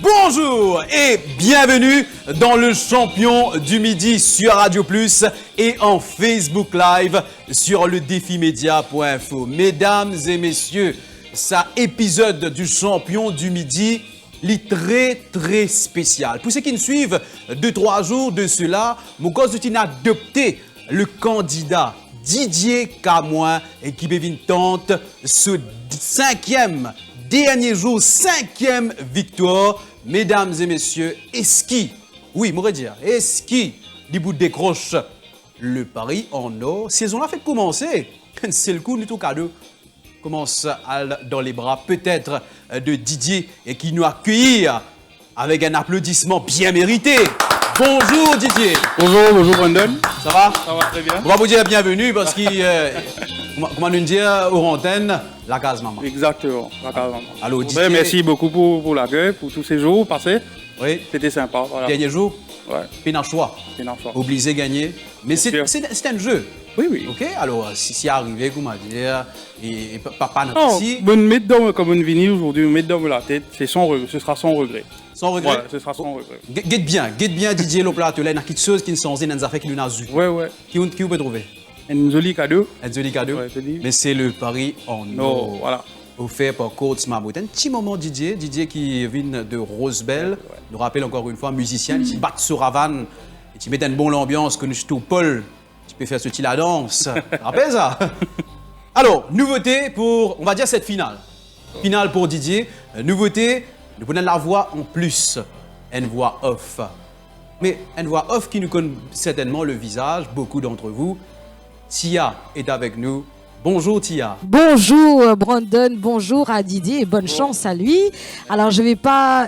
Bonjour et bienvenue dans le champion du midi sur Radio Plus et en Facebook Live sur le défimedia.info. Mesdames et messieurs, ça épisode du champion du midi, très spécial. Pour ceux qui nous suivent 2-3 jours de cela, mon cause de adopté le candidat Didier Camoin et qui devine tente ce dernier jour, 5e victoire. Mesdames et messieurs, est-ce qui décroche le pari en or? Saison-là fait commencer. C'est le coup du tout cadeau. Commence dans les bras peut-être de Didier et qui nous accueille avec un applaudissement bien mérité. Bonjour Didier. Bonjour Brandon. Ça va? Ça va très bien. On va vous dire bienvenue parce qu'il, comment nous dire, aux antennes, la case maman. Exactement, la case maman. Alors Didier. Merci beaucoup pour l'accueil, pour tous ces jours passés. Oui. C'était sympa. Voilà. Dernier jour. Ouais. Pénachois. Obligé de gagner. Mais c'est un jeu. Oui. Ok, alors si arrivé, comment dire, et papa n'a pas. Si. Bonne mettre dans comme une vinyle aujourd'hui, mettre dans la tête, ce sera sans regret. Sans regret? Voilà, ce sera sans regret. Guette bien Didier le plateau, là, il y a quelque chose qui ne sont dans affaires qui nous a vu. Ouais. Qui vous peut trouver? Un joli cadeau. Ouais, mais c'est le pari en or. Voilà. Offert par Coach Mammouth. Un petit moment Didier qui vient de Rosebell, nous rappelle encore une fois, musicien, il bat sur Havane, et tu mets une bonne ambiance, que nous tout Paul, tu peux faire ce petit la danse. Rappelle ça? Alors, nouveauté pour, on va dire cette finale. Finale pour Didier. Nouveauté, nous prenons la voix en plus, une voix off. Mais une voix off qui nous connaît certainement le visage, beaucoup d'entre vous. Tia est avec nous. Bonjour Tia. Bonjour Brandon, bonjour à Didier et bonne chance à lui. Alors je ne vais pas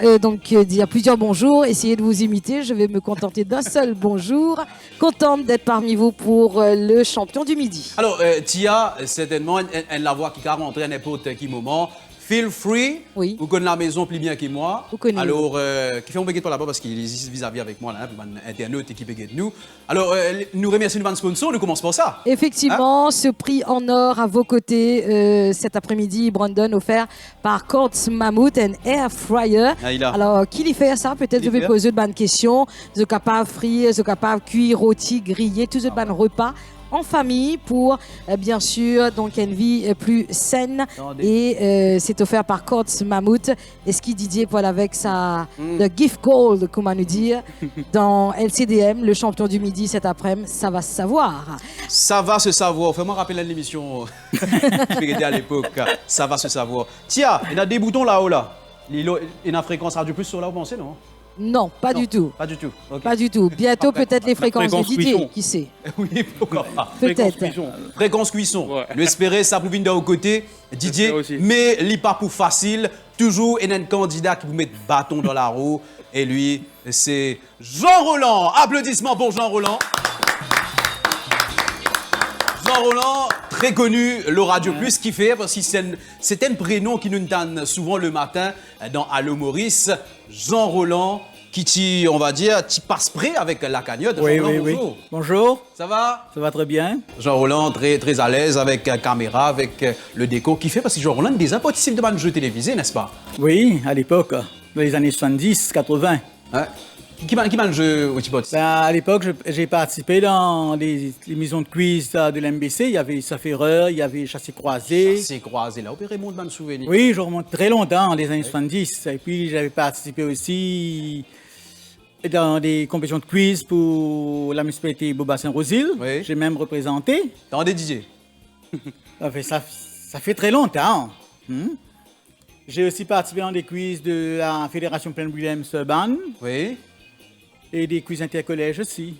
dire plusieurs bonjours, essayer de vous imiter, je vais me contenter d'un seul bonjour. Contente d'être parmi vous pour le champion du midi. Alors Tia, certainement, elle la voix qui va rentrer à n'importe quel moment. Feel free. Oui. Vous connaissez la maison plus bien que moi. Vous connaissez. Alors, qui fait un baguette par là-bas parce qu'il est ici vis-à-vis avec moi, là, internaute qui baguette nous. Alors, nous remercions nos sponsors, nous commençons par ça. Effectivement, ce prix en or à vos côtés cet après-midi, Brandon, offert par Coach Mammouth and Air Fryer. Alors, qui lui fait ça? Peut-être je vais poser de bonnes questions. Vous êtes capable de frire, vous êtes capable de cuire, rôti, griller, tous ces bonnes repas en famille pour bien sûr donc une vie plus saine. Et c'est offert par Coach Mammouth. Est-ce qu'il Didier Paul avec sa gift gold, comment nous dire, dans LCDM, le champion du midi cet après-midi, ça va se savoir. Ça va se savoir. Fais-moi rappeler l'émission à l'époque. Ça va se savoir. Tiens, il y a des boutons là-haut là. Il y a une fréquence Radio Plus sur là, vous pensez, non? Non, pas du tout. Pas du tout. Okay. Pas du tout. Bientôt, peut-être les fréquences de Didier, qui sait? Oui, pourquoi pas. Peut-être. Fréquence cuisson. Ouais. Nous espérons ça pour venir d'un côté. Didier, mais il n'est pas pour facile. Toujours un candidat qui vous met bâton dans la roue. Et lui, c'est Jean Roland. Applaudissements pour Jean Roland. Jean Roland, très connu, le Radio Plus, qui fait, parce que c'est un prénom qui nous donne souvent le matin dans Allo Maurice. Jean Roland, qui, on va dire, qui passe près avec la cagnotte. Oui, Jean Roland, oui. bonjour. Bonjour. Ça va? Ça va très bien. Jean Roland, très à l'aise avec la caméra, avec le déco, qui fait, parce que Jean Roland des impossibles de jeux télévisés, n'est-ce pas? Oui, à l'époque, dans les années 70, 80. Ouais. Qui m'a le jeu au Tipot? À l'époque, j'ai participé dans les émissions de quiz de l'MBC. Il y avait Saferreur, il y avait Chassé-Croisé. Chassé-Croisé, là, on peut remonter dans le souvenir. Oui, je remonte très longtemps, dans les années 70. Et puis, j'avais participé aussi dans des compétitions de quiz pour la municipalité Beaubassin-Rosil. Oui. J'ai même représenté. Dans des DJ. Ça fait très longtemps. J'ai aussi participé dans des quiz de la Fédération Plaine-Williams-Ban. Oui. Et des quiz intercollèges aussi.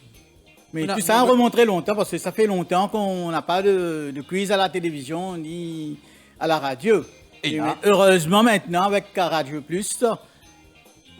Mais tout ça remonte très longtemps parce que ça fait longtemps qu'on n'a pas de quiz à la télévision ni à la radio. Et heureusement maintenant avec Radio Plus,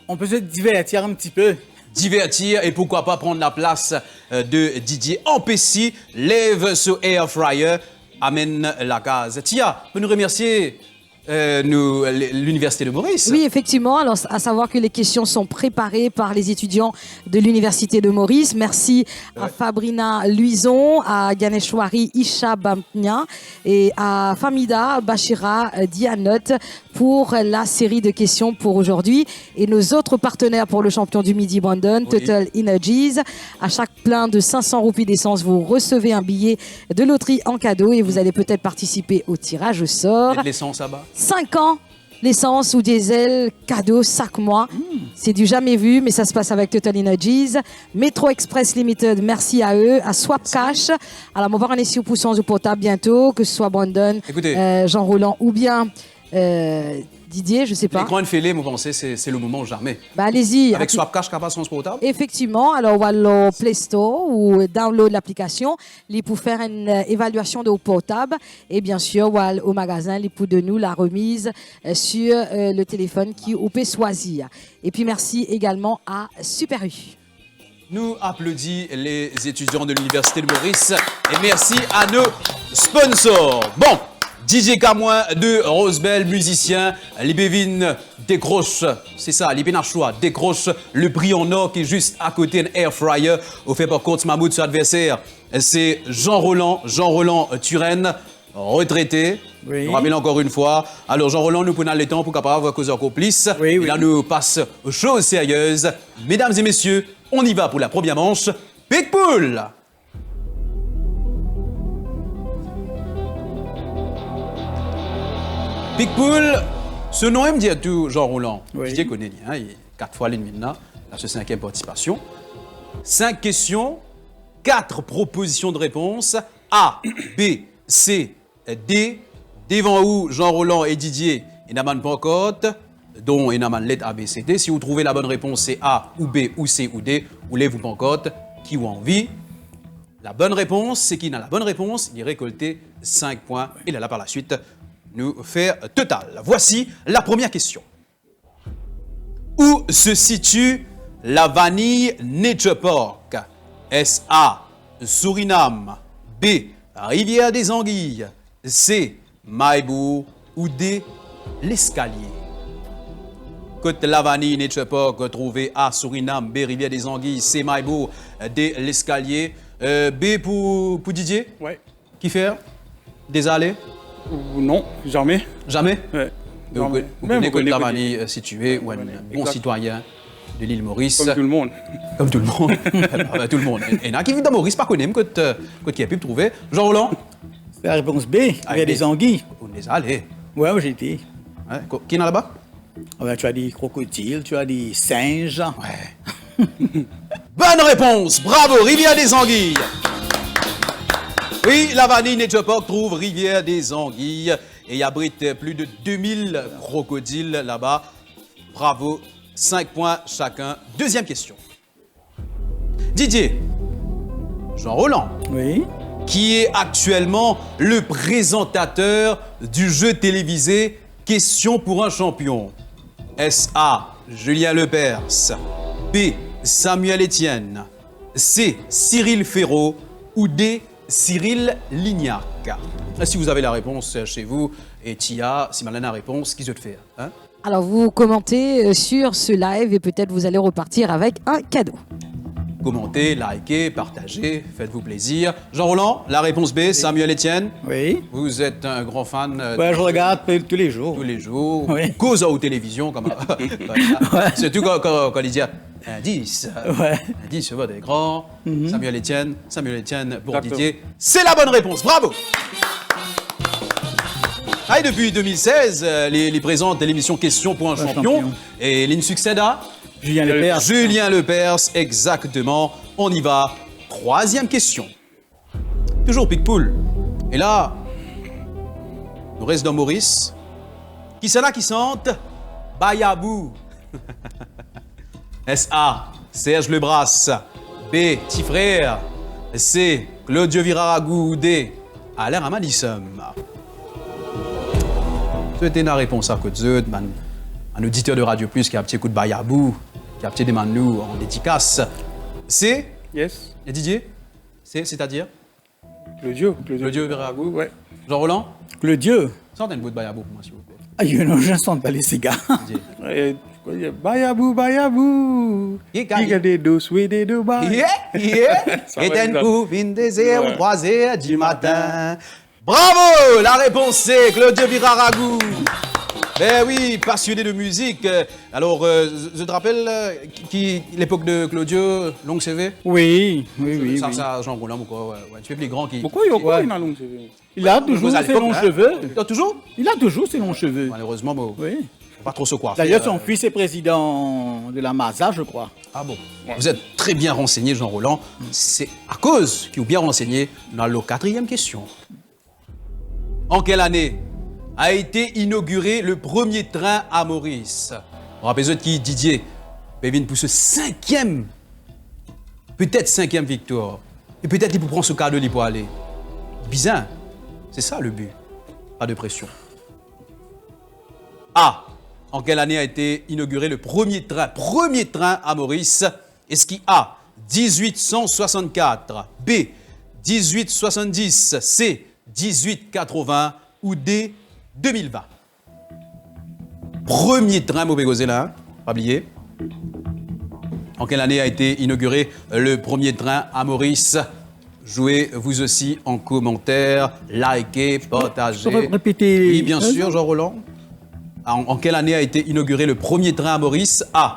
on peut se divertir un petit peu. Divertir et pourquoi pas prendre la place de Didier Ampessi, lève sur Air Fryer, amène la case. Tia, peut nous remercier l'Université de Maurice. Oui, effectivement. Alors, à savoir que les questions sont préparées par les étudiants de l'Université de Maurice. Merci à Fabrina Luison, à Ganeshwari Isha Bamtnia et à Famida Bachira Dianot pour la série de questions pour aujourd'hui. Et nos autres partenaires pour le champion du Midi Brandon, Total Energies. À chaque plein de 500 roupies d'essence, vous recevez un billet de loterie en cadeau et vous allez peut-être participer au tirage au sort. Et de l'essence là-bas. 5 ans, l'essence ou diesel, cadeau, chaque mois. C'est du jamais vu, mais ça se passe avec Total Energies. Metro Express Limited, merci à eux. À Swap Cash. Alors, on va voir un essai pour son portable bientôt, que ce soit Brandon, Jean Roland ou bien Didier, je sais pas. L'écran fêlé, vous pensez, c'est le moment jamais. Bah, allez-y. Avec Swap Cash, capable transportable. Effectivement. Alors, on va le Play Store ou download l'application pour faire une évaluation de vos portables. Et bien sûr, on va au magasin pour de nous la remise sur le téléphone qui vous peut choisir. Et puis, merci également à Super U. Nous applaudissons les étudiants de l'Université de Maurice et merci à nos sponsors. Bon. DJ K- de Rosebel, musicien, Libévin décroche, c'est ça, Libévin choix, décroche le prix en or qui est juste à côté d'un air fryer, offert par Courts Mahmoud, son adversaire. C'est Jean Roland Turenne, retraité. Oui. Je rappelle encore une fois. Alors Jean Roland, nous prenons le temps pour capable avoir cause complice. Et là, nous passe aux choses sérieuses. Mesdames et messieurs, on y va pour la première manche. Big Pool! Big Pool, ce nom me dit tout Jean Roland. Je connais, hein, il est 4 fois l'ennemi là, c'est 5e participation. 5 questions, 4 propositions de réponse. A, B, C, D. Devant où Jean Roland et Didier, il n'a pas de pancarte, dont il n'a pas de lettre A, B, C, D. Si vous trouvez la bonne réponse, c'est A ou B ou C ou D, ou lève-vous pancarte, qui ou envie. La bonne réponse, c'est qui n'a la bonne réponse, il récolté 5 points. Et là, par la suite, nous faire total. Voici la première question. Où se situe la Vanille Nature Park? Est-ce A, Suriname, B, Rivière des Anguilles, C, Maïbourg ou D, l'Escalier? Côte la Vanille Nature Park, trouvé A, Suriname, B, Rivière des Anguilles, C, Maïbourg, D, l'Escalier. B pour Didier? Ouais. Qui fait? Des allées? Non, jamais. Jamais? Ouais. Vous connaissez Côte la Vanille située ou un bon citoyen de l'île Maurice. Comme tout le monde. Comme tout le monde. Tout le monde. Et il y en a qui vivent dans Maurice, pas connaît, Côte qui a pu trouver. Jean Roland? C'est la réponse B, il y a des anguilles. On les a allés. Ouais, j'ai été. Ouais. Qui est là-bas? Tu as des crocodiles, tu as des singes. Ouais. Bonne réponse! Bravo! Rivière des Anguilles! Oui, la Vanille Nature Park trouve Rivière des Anguilles et il abrite plus de 2000 crocodiles là-bas. Bravo, 5 points chacun. Deuxième question. Didier, Jean Roland, qui est actuellement le présentateur du jeu télévisé Question pour un champion. Est-ce A, Julien Lepers, B, Samuel Etienne, C, Cyril Ferraud ou D, Cyril Lignac? Si vous avez la réponse chez vous, et Tia, si Malena a la réponse, qui se fait hein? Alors, vous commentez sur ce live et peut-être vous allez repartir avec un cadeau. Commentez, likez, partagez, faites-vous plaisir. Jean Roland, la réponse B, Samuel Etienne. Oui. Vous êtes un grand fan. Je regarde tous les jours. Tous les jours. Oui. Cause aux télévisions, comme surtout quand il dit indice. Indice sur votre écran. Samuel Etienne pour Didier. C'est la bonne réponse. Bravo! Ah, et depuis 2016, il présente l'émission Question pour un champion. Et il succède à Julien Lepers. Julien Lepers, exactement. On y va. Troisième question. Toujours Picpoul. Et là, nous reste dans Maurice. Qui c'est là qui sente Bayabou? S.A. Serge Lebras. B. Petit frère. C. Claudio Viraragou. D. Alain Ramadissum. C'était une réponse à côté de un auditeur de Radio Plus qui a un petit coup de Bayabou, qui a un petit demande nous en dédicace. C'est Yes. Et Didier? C'est-à-dire? Claudio Viraragou. Ouais. Jean Roland? Claudio. Sentez une bout de bayabou pour moi, s'il vous plaît. Ah, non, je ne sens pas les cigares. Bayabou, bayabou. Il y a des dos, oui, des deux bas. Yeah. Et un coup, une désert, Ouais. 3 heures du matin. Bravo! La réponse c'est Claudio Biraragou. Ben oui, passionné de musique. Alors, je te rappelle l'époque de Claudio, longue CV? Oui. Ça, Jean Roland ou quoi? Ouais. Tu fais plus grand qui. Pourquoi il y a quoi, il a long CV? Il a toujours à ses l'époque, longs hein. cheveux. Il a toujours? Il a toujours ses longs cheveux. Malheureusement, bon, Oui. faut pas trop se coiffer. D'ailleurs, son fils est président de la MASA, je crois. Ah bon? Vous êtes très bien renseigné, Jean Roland. C'est à cause que vous bien renseigné dans la 4e question. En quelle année a été inauguré le premier train à Maurice? Rappelez-vous qui Didier Pévin pour ce 5e, peut-être 5e victoire. Et peut-être il peut prendre ce cadeau pour aller. Bizarre. C'est ça le but. Pas de pression. A. En quelle année a été inauguré le premier train à Maurice? Est-ce qu'il A. 1864, B. 1870, C. 1880 ou D. 2020? Premier train, mauvais gosé là, hein? Pas oublier. En quelle année a été inauguré le premier train à Maurice? Jouez vous aussi en commentaire, likez, partagez. Je peux répéter. Oui, bien sûr, Jean Roland. En quelle année a été inauguré le premier train à Maurice? A.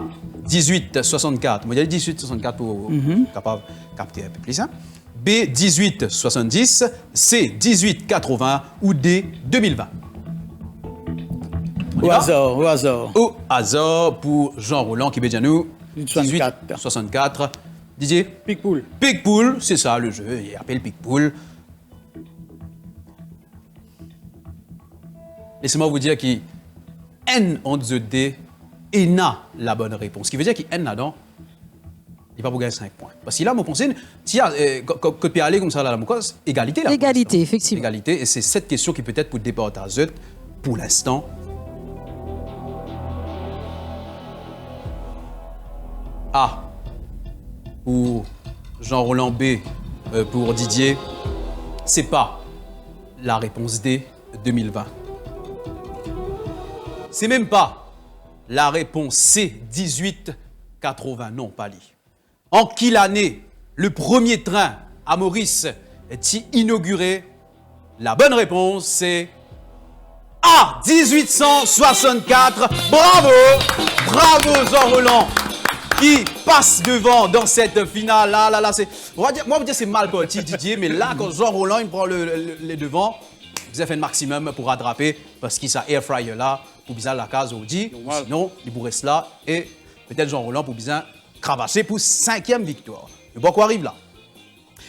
1864. Moi, il y a 1864 pour capable capter un peu plus. Hein? B. 1870. C. 1880 ou D. 2020. Au hasard. Au hasard pour Jean Roland qui est nous. 64. 64. Didier? Picpoul. Picpoul, c'est ça le jeu, il appelle Picpoul. Laissez-moi vous dire qu'il N en 2D et n'a la bonne réponse. Ce qui veut dire qu'il N là-dedans, il va pour gagner 5 points. Parce qu'il a mon conseil, si que tu aller comme ça là, mon cause, égalité là. Égalité, effectivement. Égalité, et c'est cette question qui peut être pour départager pour l'instant. A pour Jean-Roland, B pour Didier. C'est pas la réponse D, 2020. C'est même pas la réponse C, 1880. Non, pas lui. En quelle année le premier train à Maurice est-il inauguré? La bonne réponse, c'est A, 1864. Bravo! Bravo, Jean-Roland, qui passe devant dans cette finale. Là, c'est... Moi, on va dire c'est mal parti, Didier, mais là, quand Jean-Roland il prend les devants, vous avez fait le maximum pour rattraper, parce qu'il a air fryer là, pour bien la case au dit. Sinon, il vous reste là, et peut-être Jean-Roland pour bien cravacher pour 5e victoire. Mais bon, quoi arrive là?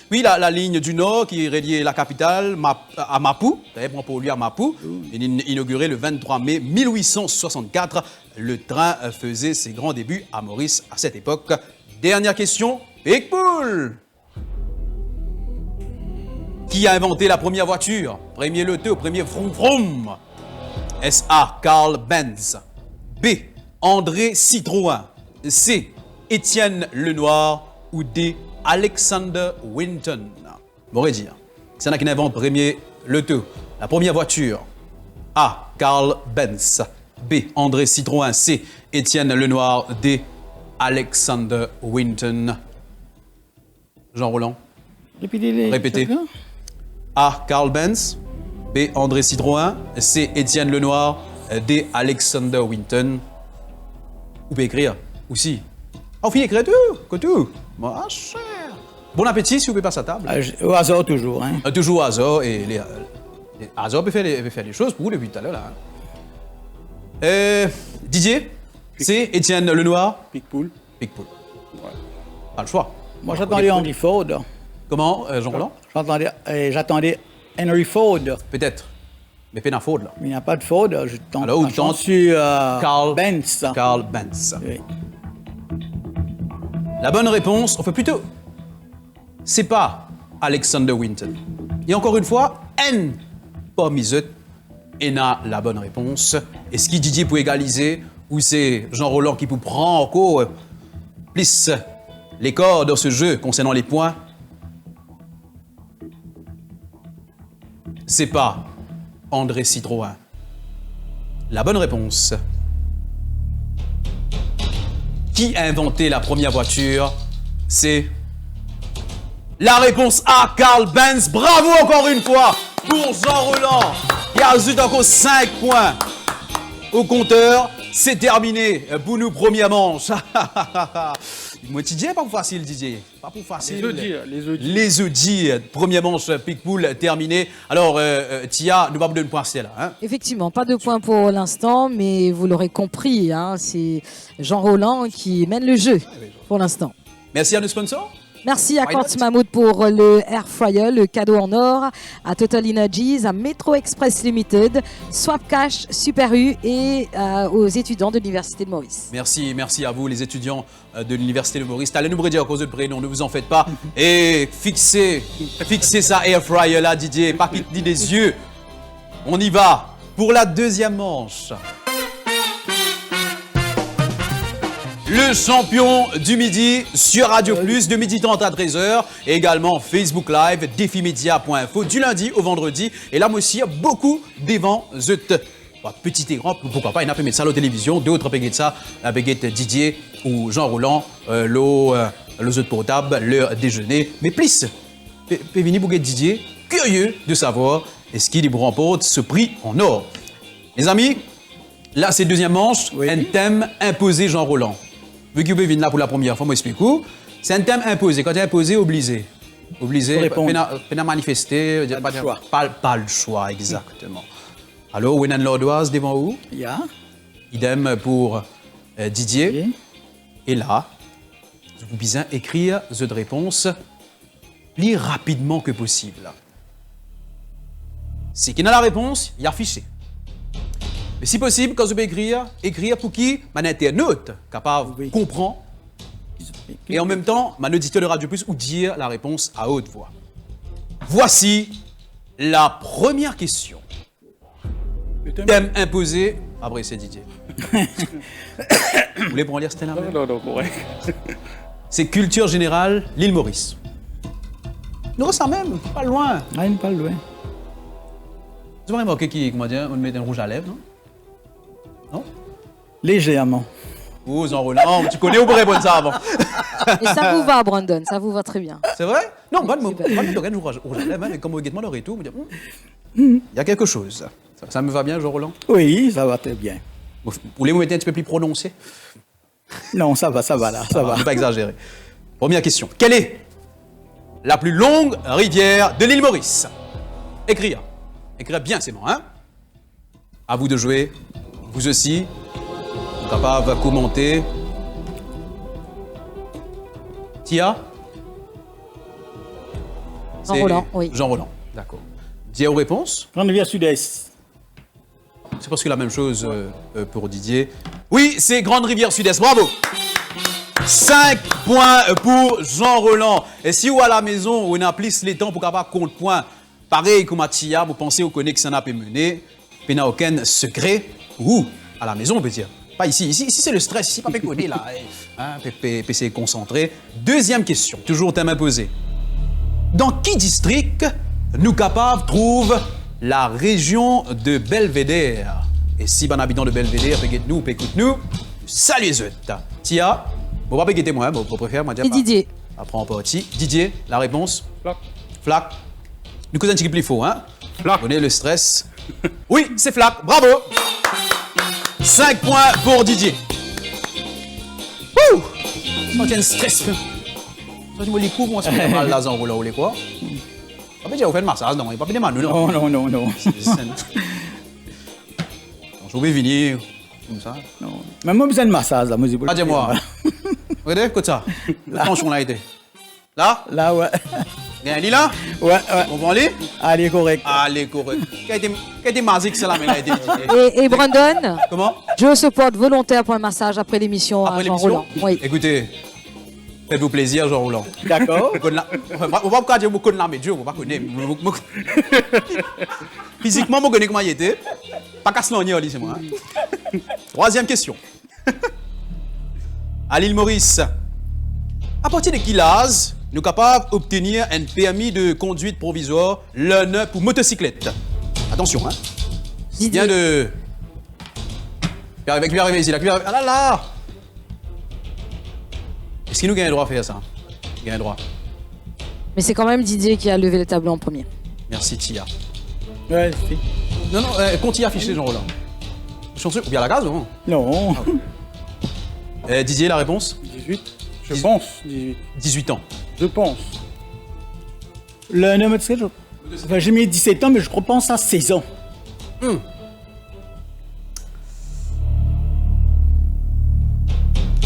Oui, la ligne du Nord qui reliait la capitale à Mapu, d'ailleurs pour lui à Mapu, inauguré le 23 mai 1864. Le train faisait ses grands débuts à Maurice à cette époque. Dernière question, Picpoul. Qui a inventé la première voiture? Premier loto, premier vroom vroom. Est-ce A. Carl Benz, B. André Citroën, C. Étienne Lenoir ou D. Alexander Winton? M'aurait dit, c'est un qui invente premier loto, la première voiture. A. Carl Benz, B. André Citroën, C. Étienne Lenoir, D. Alexander Winton. Jean Roland. Répétez. A. Carl Benz, B. André Citroën, C. Étienne Lenoir, D. Alexander Winton. Vous pouvez écrire aussi. On finit écrire tout. Moi, cher. Bon appétit si vous pouvez passer à table. Au hasard toujours. Hein. Toujours au hasard. Et les hasard peut faire les choses pour vous depuis tout à l'heure. Là. Didier, c'est Étienne Lenoir. Picpoul. Picpoul. Ouais. Pas le choix. Moi, j'attendais Henry Ford. Comment, Jean Roland? J'attendais Henry Ford. Peut-être. Mais pas Ford, là. Mais il n'y a pas de Ford. Je tente. Alors, où tente sur Carl Benz. Carl Benz. Oui. La bonne réponse, on fait plutôt. C'est pas Alexander Winton. Et encore une fois, N, pas Misut, N a la bonne réponse. Est-ce qu'il Didier pour égaliser ou c'est Jean Roland qui vous prend encore plus les corps dans ce jeu concernant les points? C'est pas André Citroën? La bonne réponse. Qui a inventé la première voiture? C'est la réponse A, Carl Benz. Bravo encore une fois pour Jean Roland. Il y a juste encore 5 points au compteur. C'est terminé pour nous, première manche. Moi, Didier, pas pour facile, Didier. Pas pour facile. Les Audi. Première manche, Picpoul, terminé. Alors, Tia, nous va vous donner un point, là. Hein? Effectivement, pas de points pour l'instant, mais vous l'aurez compris, hein, c'est Jean Roland qui mène le jeu pour l'instant. Merci à nos sponsors. Merci à Quartz Mammoth pour le Air Fryer, le cadeau en or, à Total Energies, à Metro Express Limited, Swap Cash, Super U et aux étudiants de l'Université de Maurice. Merci à vous, les étudiants de l'Université de Maurice. Allez nous dire à cause de prénom, ne vous en faites pas. Et fixez ça Air Fryer là, Didier, pas qu'il dit des yeux. On y va pour la deuxième manche. Le champion du midi sur Radio Plus de 12h30 à 13h et également Facebook Live, défimedia.info du lundi au vendredi. Et là, moi aussi, il y a beaucoup d'événements. Petit et grand, pourquoi pas, il y a un peu de ça à la télévision, d'autres péguettes ça, avec Didier ou Jean Roland, le portable, l'heure déjeuner. Mais plus, venir pour Didier, curieux de savoir est-ce qu'il remporte ce prix en or. Les amis, là, c'est deuxième manche, un thème imposé Jean Roland. Vu que vous venez là pour la première fois, moi explique. C'est un thème imposé. Quand tu es imposé, obligé. Obligé, pas manifester, pas le choix, exactement. Alors, Wenan Lordoise devant vous? Yeah. Idem pour Didier. Yeah. Et là, vous besoin écrire cette réponse plus rapidement que possible. Si qui a la réponse, il y a affiché. Mais si possible, quand vous pouvez écrire pour qui? Un internaute capable de comprendre. Et en même temps, un auditeur de Radio Plus ou dire la réponse à haute voix. Voici la première question. Thème imposé. Après, c'est Didier. Vous voulez pour en lire, c'était là? Non, correct. C'est culture générale, l'île Maurice. Nous restons même, pas loin. Pas loin. Vous avez remarqué on met un rouge à lèvres, non? Non? Légèrement. Oh, Jean Roland, tu connais ou pour répondre ça avant? Et ça vous va, Brandon, ça vous va très bien. C'est vrai? Non, moi, je rouge à lèvres, mais comme vous guettez l'heure et tout, il y a quelque chose. Ça me va bien, Jean Roland? Oui, ça va très bien. Vous voulez vous mettre un petit peu plus prononcé? Non, ça va là, ça va. Ne pas exagérer. Première question. Quelle est la plus longue rivière de l'île Maurice? Écrire. Écrire bien, c'est bon, hein? À vous de jouer. Vous aussi. Capable de commenter. Tia? Jean Roland, oui. Jean Roland, d'accord. Didier aux réponses? Grande rivière Sud-Est. C'est presque la même chose pour Didier. Oui, c'est Grande Rivière Sud-Est, bravo! 5 points pour Jean Roland. Et si vous à la maison, on a plus les temps pour avoir compte point, pareil comme à Tia, vous pensez au connaît que ça n'a pas mené, il n'y a aucun secret, ou à la maison, on peut dire. Pas ici. Ici c'est le stress, ici, pas péconné, là. Hein, PC concentré. Deuxième question, toujours thème imposé. Dans qui district nous capables trouve la région de Belvédère? Et si un habitant de Belvédère peut nous, écoute-nous, salut les autres. Tia, bon, pas guetter moi, bon, préfère, moi dire. Et Didier. Apprends pas aussi. Didier, la réponse? Flac. Flac. Nous causons un petit peu plus faux, hein? Flac. Vous connaissez le stress. Oui, c'est Flac, bravo! 5 points pour Didier. Wouh! On tient un stress. Je me les couvre, moi, ça fait mal là, en roulant, ou les quoi? Pas dire, vous faites le massage, non, il n'y a pas de mal, non? Non. Je vais venir, comme ça. Non. Mais moi, besoin de massage, là, moi, Pas dis-moi. Regardez, écoute ça. Le penchon là, été. Là? Là, ouais. Bien, lit là? Ouais. On va aller? Allez, correct. Allez, correct. Quel était magique, c'est là, mais là, été. Et Brandon? Comment? Je se porte volontaire pour un massage après l'émission à Jean Roland. Oui. Écoutez, faites-vous plaisir, Jean Roland. D'accord. On va pas dire beaucoup de la médium, on va pas connaître. Physiquement, je connais comment il était. Pas casse l'oignon, c'est moi. Troisième question. À l'île Maurice, à partir de quel âge nous sommes capables d'obtenir un permis de conduite provisoire, l'un pour motocyclette? Attention, hein. Didier. Bien de... Avec lui arriver ici, là. Ah là là. Est-ce qu'il nous gagne le droit à faire ça? Il gagne le droit. Mais c'est quand même Didier qui a levé le tableau en premier. Merci, Tia. Ouais, si. Non, continue à afficher Jean-Roland. Chanceux, ou bien la gaz, ou non? Non. Didier, la réponse? 18. Je pense. 18. 18 ans. Je pense. Le numéro de skate, enfin, j'ai mis 17 ans, mais je repense à 16 ans.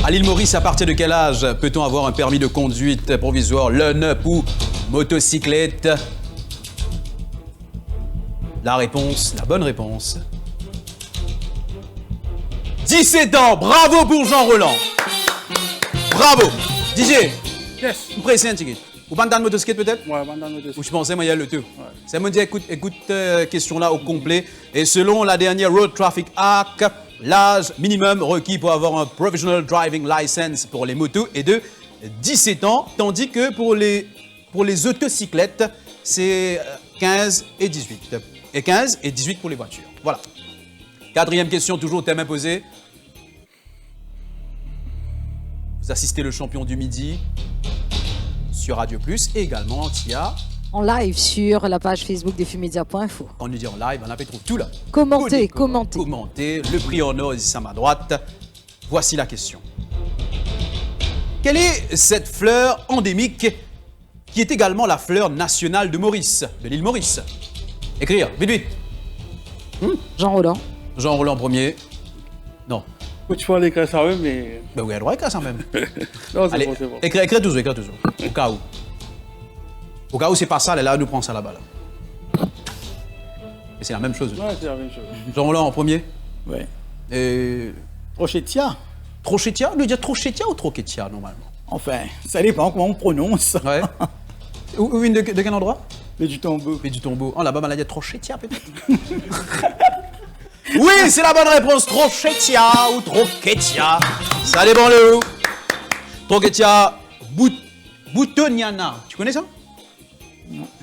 À l'île Maurice, à partir de quel âge peut-on avoir un permis de conduite provisoire, LENEP ou motocyclette? La réponse, la bonne réponse. 17 ans, bravo pour Jean-Roland. Bravo. Didier, Yes. vous pressez un ticket. Vous pas de motocyclette peut-être? Ouais, bandane de Ou je pensais, moi, il y a le tout. C'est moi, écoute, question là au complet. Et selon la dernière Road Traffic Act, l'âge minimum requis pour avoir un Provisional Driving License pour les motos est de 17 ans, tandis que pour les autocyclettes, c'est 15 et 18. Et 15 et 18 pour les voitures. Voilà. Quatrième question, toujours thème imposé. Vous assistez le champion du midi sur Radio Plus et également Tia. En live sur la page Facebook defumedia.info. On nous dit en live, on a fait trouve tout là. Commentez, Commentez. commentez. Le prix en or ici à ma droite. Voici la question. Quelle est cette fleur endémique qui est également la fleur nationale de Maurice, de l'île Maurice? Écrire, vite, vite. Jean-Roland. Jean-Roland premier. Non. Tu peux aller écrire ça même, mais. Ben oui, il y a le droit d'écrire ça même. Non, c'est Allez, bon, c'est bon. écrire toujours, écrire toujours. Au cas où. Au cas où c'est pas ça, là, nous prend ça là-bas. Là. Et c'est la même chose. Ouais, c'est la même chose. Jean-Roland en premier. Ouais. Et... Trochetia. Trochetia? On veut dire Trochetia ou Trochetia, normalement? Enfin, ça dépend comment on prononce. Ouais. Où vient de quel endroit? Mais du tombeau. Mais du tombeau. Oh, là-bas, on a dit Trochetia, peut-être. Oui, c'est la bonne réponse. Trochetia ou Trochetia. Ça dépend le où. Trochetia boutoniana. Tu connais ça?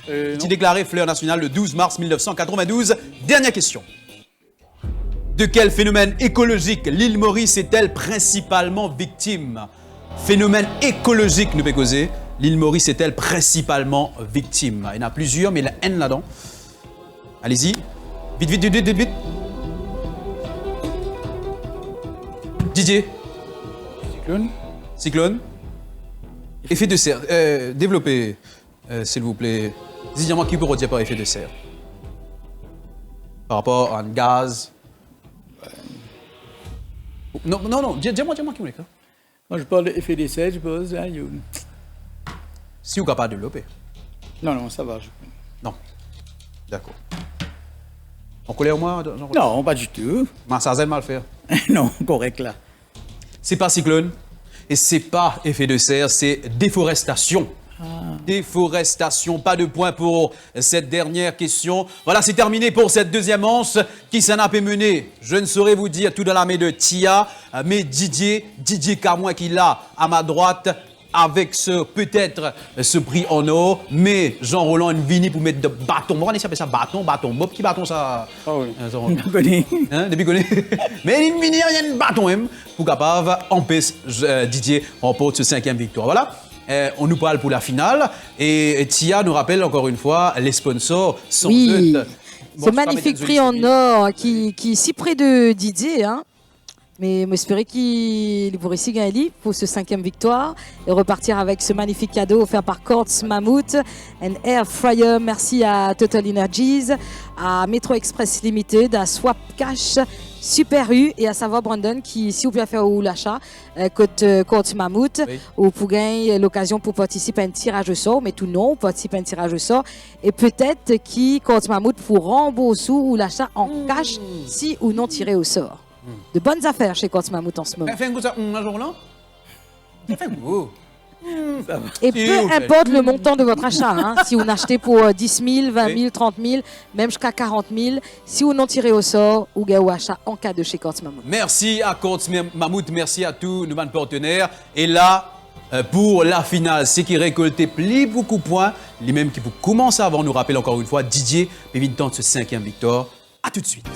Petit déclaré fleur nationale le 12 mars 1992. Dernière question. De quel phénomène écologique l'île Maurice est-elle principalement victime? Phénomène écologique, nous peut causer. L'île Maurice est-elle principalement victime? Il y en a plusieurs, mais il y a la haine là-dedans. Allez-y. Vite, vite, vite, vite, vite, vite. Didier. Cyclone. Cyclone. Effet de serre. Développez, s'il vous plaît. Dis-moi qui peut redire par effet de serre. Par rapport à un gaz. Non, non, non. Dis-moi qui me l'écrit. Moi, je parle d'effet d'essai, je pense. Hein, Si vous êtes capable de développer. Non, non, ça va. Non. D'accord. En colère au moins, Jean-Roland? Non, pas du tout. Ça a mal faire. Non, correct là. C'est pas cyclone et c'est pas effet de serre, c'est déforestation. Déforestation, pas de point pour cette dernière question. Voilà, c'est terminé pour cette deuxième manche. Qui s'en a pu mener? Je ne saurais vous dire tout dans la main de Tia, mais Didier Camoin qui l'a à ma droite avec peut-être ce prix en or, mais Jean-Roland est venu pour mettre de bâton. Moi, on appelle ça bâton. Bob, qui bâton ça? Ah oui. On connaît. Hein, depuis qu'on est... Mais il vient, il y a un bâton même pour capable empêcher Didier remporte ce 5e victoire. Voilà. On nous parle pour la finale et Tia nous rappelle encore une fois les sponsors sans Oui. eux. Ce magnifique prix en or qui est si près de Didier, hein. Mais j'espère qu'il pourrait ici gagner pour ce 5e victoire et repartir avec ce magnifique cadeau offert par Quartz Mammoth, un air fryer. Merci à Total Energies, à Metro Express Limited, à Swap Cash, Super U et à Savoir Brandon qui, si vous pouvez faire l'achat, côté Quartz Mammoth, Oui. ou pour gagner l'occasion pour participer à un tirage au sort, mais tout non, participer à un tirage au sort et peut-être qui Quartz Mammoth pour rembourser ou l'achat en cash si ou non tiré au sort. De bonnes affaires chez Quartz Mammoth en ce moment. Fais un coup ça, un Jean-Roland. Fais un coup. Et S'il peu vous plaît. importe le montant de votre achat, hein, si vous achetez pour 10 000, 20 000, 30 000, même jusqu'à 40 000, si vous non tiré au sort, ou gagnez au achat en cas de chez Quartz Mammoth. Merci à Quartz Mammoth, merci à tous nos partenaires. Et là, pour la finale, c'est qui récoltait plus beaucoup de points, les mêmes qui vous commencent avant, nous rappelle encore une fois, Didier Pévintant de ce 5e victoire. À tout de suite.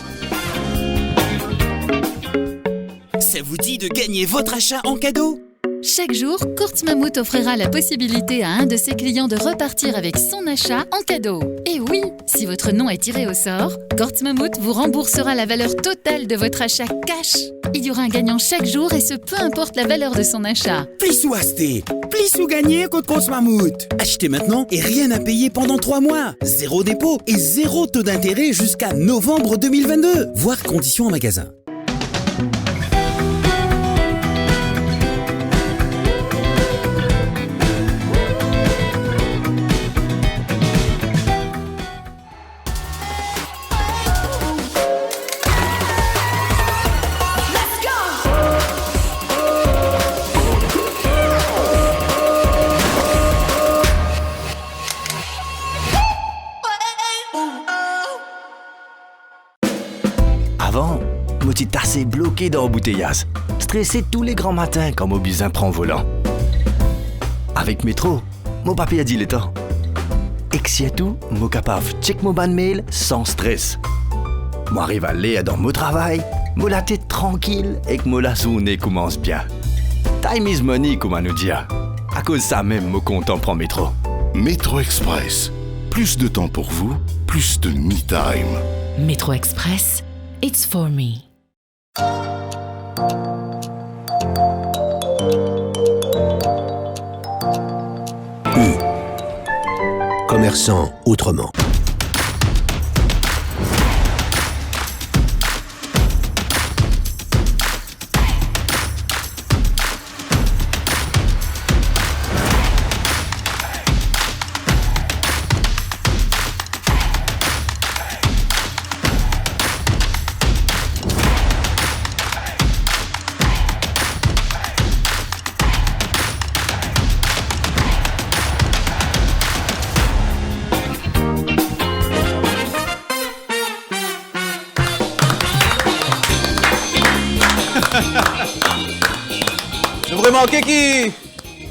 Ça vous dit de gagner votre achat en cadeau? Chaque jour, Courts Mammouth offrira la possibilité à un de ses clients de repartir avec son achat en cadeau. Et oui, si votre nom est tiré au sort, Courts Mammouth vous remboursera la valeur totale de votre achat cash. Il y aura un gagnant chaque jour et ce peu importe la valeur de son achat. Plus ou acheter, plus ou gagner contre Courts Mammouth. Achetez maintenant et rien à payer pendant 3 mois. 0 dépôt et 0 taux d'intérêt jusqu'à novembre 2022. Voir conditions en magasin. Avant, moi t'es tassé bloqué dans l'embouteillage, stressé tous les grands matins quand mon busin prend volant. Avec Métro, mon papier a dit le temps. Et que si tout, moi capable check mon ban mail sans stress. Moi arrive à aller dans mon travail, moi la tête tranquille et que moi la journée commence bien. Time is money, comme on nous dit. À cause de ça même, moi content prend Métro. Métro Express. Plus de temps pour vous, plus de me time. Métro Express, it's for me. Commerçant autrement. C'est vraiment qui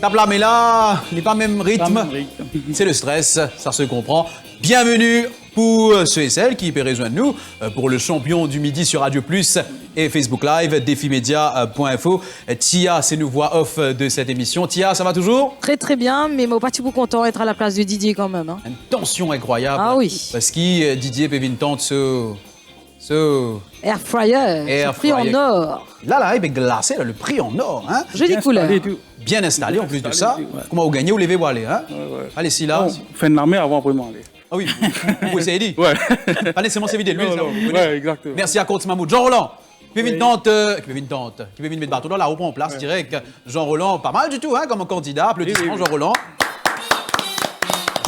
tape là, mais là, il n'est pas même rythme. C'est le stress, ça se comprend. Bienvenue pour ceux et celles qui peuvent rejoindre nous pour le champion du midi sur Radio Plus et Facebook Live, défimedia.info. Tia, c'est nous voix off de cette émission. Tia, ça va toujours? Très très bien, mais moi pas tout content d'être à la place de Didier quand même. Hein. Une tension incroyable. Ah oui. Parce que Didier peut venir tenter ce Air fryer, ce prix en or. Là, il est glacé, là, le prix en or. Hein? Jolie couleur. Bien installé en plus de ça. Comment vous gagnez, vous levez, vous allez. Hein? Allez, si là. Fin de l'armée avant vraiment aller. Ah oui, vous essayez dit. Ouais. Allez, c'est mon CV de l'huile. Ouais, exactement. Merci à Courts Mammouth. Jean-Roland, qui peut venir mettre bateau dans la roue en place direct. Jean-Roland, pas mal du tout, hein, comme candidat. Applaudissements, Jean-Roland.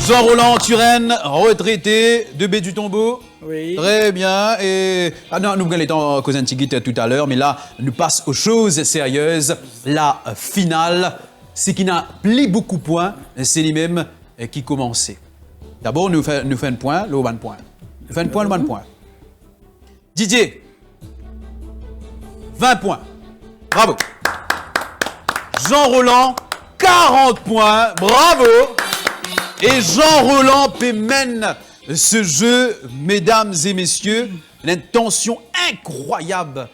Jean-Roland Turenne, retraité de Baie du Tombeau. Oui. Très bien. Et non, nous allons causer un petit tout à l'heure, mais là, nous passons aux choses sérieuses. La finale, c'est qui n'a plus beaucoup de points, c'est lui-même qui commençait. D'abord, nous faisons un point, le bon point. Nous faisons un point, le bon point. Didier, 20 points. Bravo. Jean-Roland, 40 points. Bravo. Et Jean-Roland mène ce jeu, mesdames et messieurs. Il a une tension incroyable.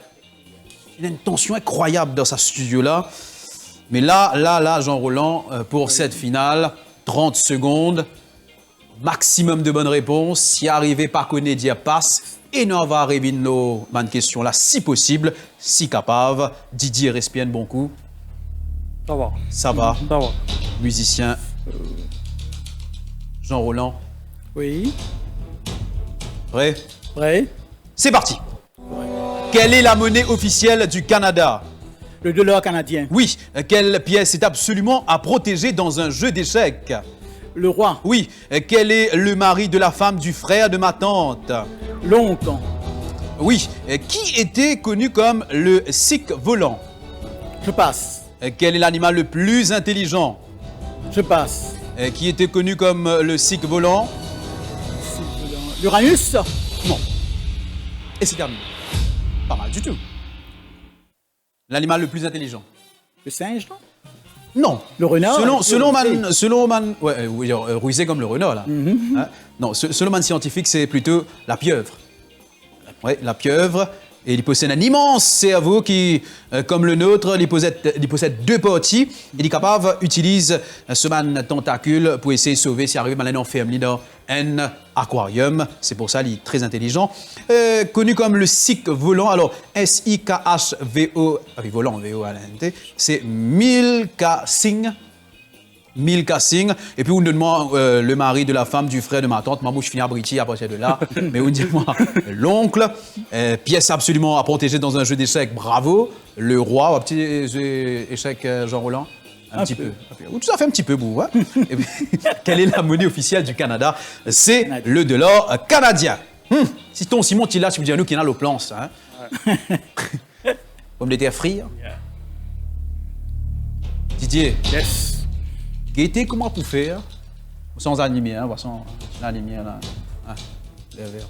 Il a une tension incroyable dans sa studio-là. Mais là, Jean-Roland, pour cette finale, 30 secondes, maximum de bonnes réponses. Si arrivé par connaît, dire passe. Et nous va arriver nos bonnes questions là, si possible, si capable. Didier respire un bon coup. Ça va. Ça va. Ça va. Musicien. Jean-Roland. Oui. Prêt? Prêt. C'est parti. Quelle est la monnaie officielle du Canada? Le dollar canadien. Oui. Quelle pièce est absolument à protéger dans un jeu d'échecs? Le roi. Oui. Quel est le mari de la femme du frère de ma tante? L'oncle. Oui. Qui était connu comme le sikh volant? Je passe. Quel est l'animal le plus intelligent? Je passe. Qui était connu comme le sikh volant? L'Uranus? Non. Et c'est terminé. Pas mal du tout. L'animal le plus intelligent? Le singe, non? Non. Le renard? Selon man, ouais, oui, ruisé comme le renard, là. Hein? Non, selon man scientifique, c'est plutôt la pieuvre. Oui, la pieuvre. Et il possède un immense cerveau qui, comme le nôtre, il possède 2 parties. Il est capable d'utiliser ce tentacule pour essayer de sauver si arrive maintenant enfermé dans un aquarium. C'est pour ça qu'il est très intelligent. Connu comme le sikh volant. Alors, S-I-K-H-V-O, avec volant, V-O à l'NT, c'est Milkha Singh. Milkha Singh. Et puis, on nous demande le mari de la femme du frère de ma tante. Moi, je finis à Briti à partir de là. Mais on dit moi l'oncle. Pièce absolument à protéger dans un jeu d'échecs. Bravo. Le roi. Un petit échec, Jean-Roland. Un petit peu. Ou tout ça fait un petit peu bout. Hein? Et puis, quelle est la monnaie officielle du Canada? C'est le dollar canadien. Si ton Simon, tu là, tu me dis à nous qu'il y en a le plan, ça. Hein? Pomme de terre frite. Didier. Yes. Gaieté, comment pour faire? Sans animer, hein, sans la lumière là. Hein, les verres.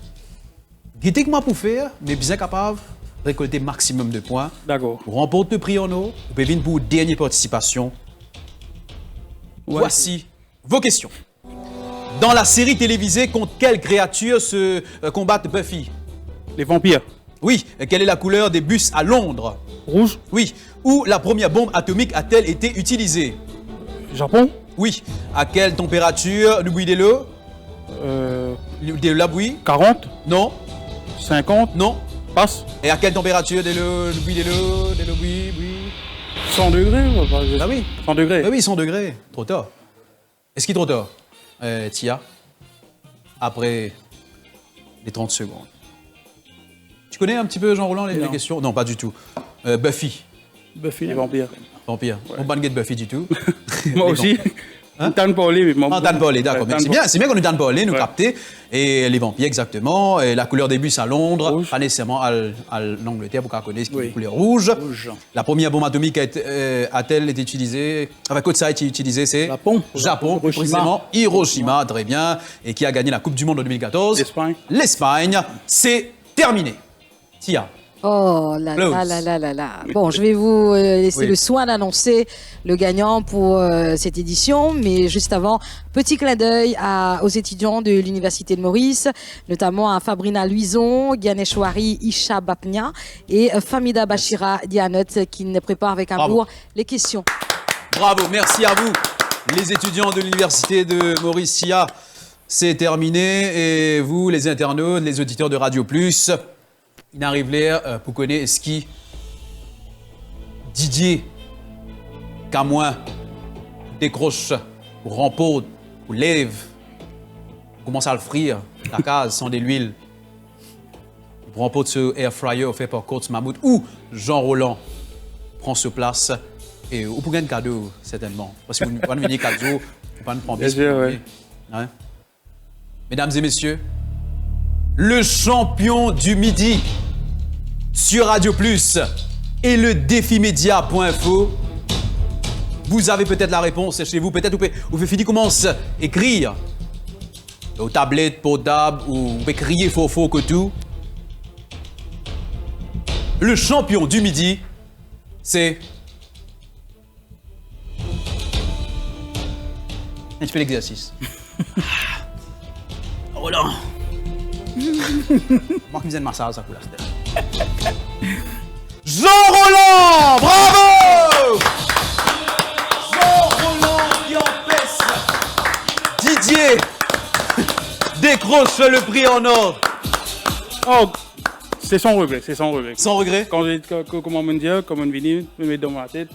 Gaieté, comment pour faire, mais bien capable de récolter maximum de points. D'accord. Pour remporter le prix en eau, vous pouvez venir pour une dernière participation. Ouais. Voici vos questions. Dans la série télévisée, contre quelle créature se combattent Buffy? Les vampires. Oui. Quelle est la couleur des bus à Londres? Rouge. Oui. Où la première bombe atomique a-t-elle été utilisée? Japon. Oui. À quelle température le bouillie de l'eau? De la bouillie? 40. Non. 50. Non. Passe. Et à quelle température de l'eau, le bouillie de l'eau, de l'eau bouillie? 100 degrés. Ah oui. 100 degrés. Ah oui, 100 degrés. Trop tard. Est-ce qu'il est trop tard, Tia? Après les 30 secondes. Tu connais un petit peu, Jean-Roland, les questions? Non, pas du tout. Buffy. Buffy, les vampires. Vampire. Ouais. On ne pas de Buffy du tout. Moi aussi. Hein? T'en parler, mais moi. T'en parler, d'accord. C'est bien qu'on nous t'en parler, nous capter. Et les vampires, exactement. Et la couleur des bus à Londres, rouge. Pas nécessairement à l'Angleterre pour qu'on connaisse ce qui est la couleur rouge. La première bombe atomique a-t-elle été utilisée? Enfin, quoi de ça a été utilisé? C'est Japon, précisément. Hiroshima, très bien. Et qui a gagné la Coupe du Monde en 2014? L'Espagne. C'est terminé. Tia. Oh là là là là là là. Bon, je vais vous laisser le soin d'annoncer le gagnant pour cette édition, mais juste avant, petit clin d'œil aux étudiants de l'Université de Maurice, notamment à Fabrina Luison, Ganeshwari Isha Bapnia et Famida Bashira Dianot qui nous prépare avec amour les questions. Bravo, merci à vous, les étudiants de l'Université de Maurice. Sia, c'est terminé. Et vous, les internautes, les auditeurs de Radio Plus, il arrive l'air pour connaître ce qui Didier Camoin décroche ou remporte ou lève, commence à le frire la case sans de l'huile. Il remporte ce air fryer fait par Courts Mammouth ou Jean-Roland prend ce place et ou pour gagner un cadeau certainement parce que vous ne venez cadeau, vous pas nous prendre bis. Hein? Mesdames et messieurs, le champion du midi sur Radio Plus et le défimédia.info. Vous avez peut-être la réponse chez vous. Peut-être vous pouvez finir commence à écrire aux tablettes portables ou vous pouvez crier faux que tout. Le champion du midi, c'est... Je fais l'exercice. Roland. Moi qui me faisais le massage, ça coule la stèle. Jean-Roland! Bravo! Jean-Roland qui empêche Didier décroche le prix en or. Oh, c'est sans regret, c'est sans regret. Sans regret? Quand j'ai comment me dire, comment me venir, me mettre dans ma tête,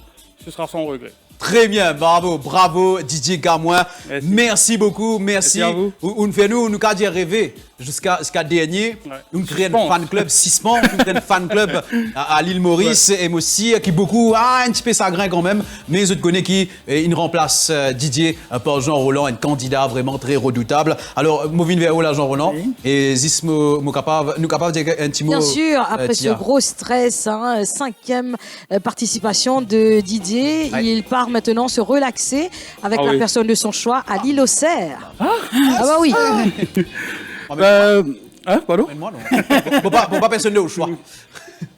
ce sera sans regret. Très bien, bravo, bravo Didier Camoin. Merci beaucoup, merci. À vous. On fait nous qu'à dire rêver jusqu'à dernier. Ouais. On crée un fan club 6 mois, on crée un fan club à l'île Maurice et moi aussi qui beaucoup un petit peu sagrin quand même, mais je te connais qui il remplace Didier par Jean-Roland, un candidat vraiment très redoutable. Alors Movin vers où là Jean-Roland et Zis nous capable de dire un petit mot. Bien sûr, après ce gros stress, 5e participation de Didier, il part maintenant se relaxer avec la personne de son choix à l'île aux Cerfs. Ah bah oui. Pardon? Moi non. Pour pas personne au choix.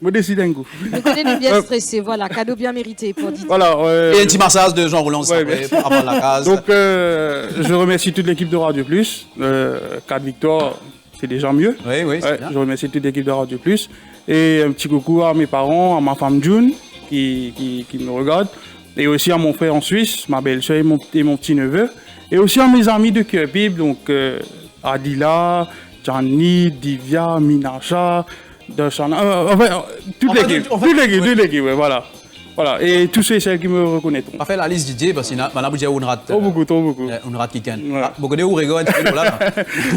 Me décide un coup. Vous connaissez bien stressé, voilà, cadeau bien mérité pour Didier. Voilà, et un petit massage de Jean-Roland pour avoir la case. Donc je remercie toute l'équipe de Radio Plus, 4 victoires. c'est déjà mieux. Oui, oui, c'est bien. Je remercie toute l'équipe de Radio Plus. Et un petit coucou à mes parents, à ma femme June, qui me regarde. Et aussi à mon frère en Suisse, ma belle-sœur et mon petit-neveu. Et aussi à mes amis de Cœur Bible, donc Adila, Gianni, Divya, Minacha, Dashana, toute l'équipe, ouais, voilà. Voilà, et tous ceux et celles qui me reconnaissent. On va faire la liste DJ parce qu'il y a on rate. Trop beaucoup. On rate quelqu'un. Vous connaissez où Régo?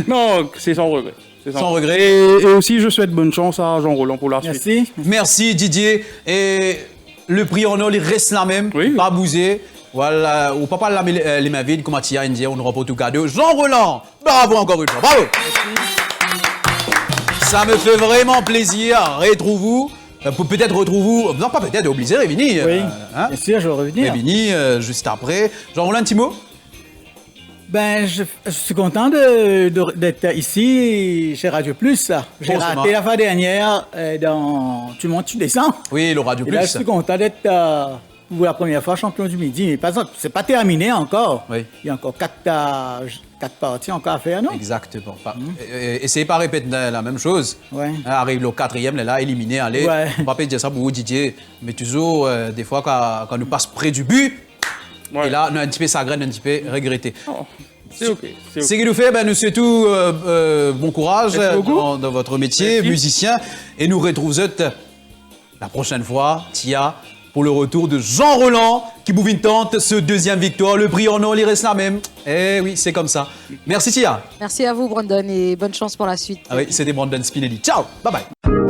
Non, c'est sans regret. Sans regret. Et aussi, je souhaite bonne chance à Jean Roland pour la suite. Merci Didier. Et le prix en or, il reste là même. Oui. Pas bouger. Voilà, ou papa l'a mis les mains vides, comme Atia Indien, on n'aura pas tout cadeau. Jean Roland, bravo encore une fois. Bravo. Ça me fait vraiment plaisir. Retrouve-vous. Peut-être retrouve-vous. Non, pas peut-être, obligé, Révini. Oui, bien sûr, je vais revenir. Révini, juste après. Jean Roland, un petit mot? Ben, je suis content d'être ici chez Radio Plus. J'ai raté la fois dernière dans Tu montes, tu descends. Oui, le Radio Plus. Là, je suis content d'être pour la première fois champion du Midi. Mais c'est pas terminé encore. Oui. Il y a encore 4 parties encore à faire, non? Exactement. Essayez pas de répéter la même chose. Ouais. Arrive le 4e, là, éliminé, allez. Ouais. On va pas dire ça pour vous, Didier. Mais toujours, des fois, quand nous passe près du but, ouais. Et là, nous un petit peu s'agrène, un petit peu regretté. Oh, c'est OK. Ce qui nous fait, nous souhaitons bon courage dans votre métier, merci. Musicien. Et nous retrouvons la prochaine fois, Tia, pour le retour de Jean Roland, qui vous tente ce deuxième victoire. Le prix en or, il reste là même. Eh oui, c'est comme ça. Merci Tia. Merci à vous, Brandon, et bonne chance pour la suite. Ah oui, c'était Brandon Spinelli. Ciao, bye bye.